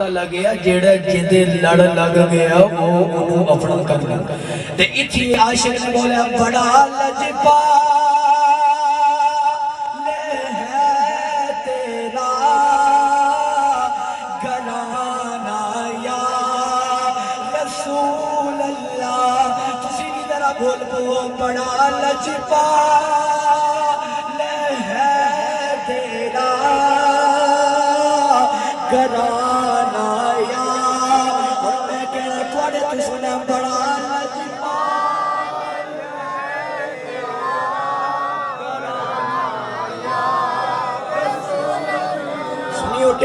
لگیا جیڑا جندے لڑ لگ گیا وہ انہوں اپنا کر لگا تے اتھی عاشق نے بولا بڑا لجپال ہے تیرا گھرانہ یا رسول اللہ تسی بھی ذرا بول وہ بڑا لجپال ہے تیرا گھرانہ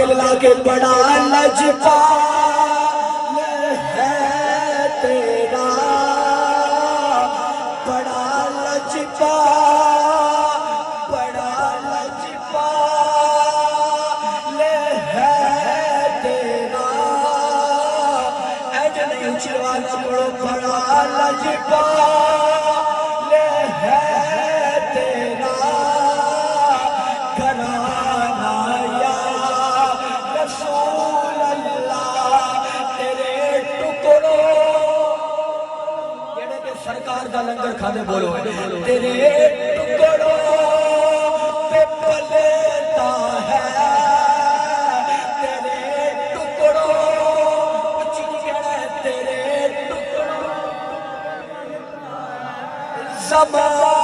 لا کے بڑا لجپال ہے تیرا بڑا لجپال ہے تیرا ایجا نہیں چلوانا پڑھو بڑا لجپال ہے تیرا رسول اللہ تیرے ٹکڑوں جڑے سرکار دا لنگر کھانے بولو تیرے ٹکڑوں پہ پلتا ہے تیرے ٹکڑوں تیرے ٹکڑوں زمان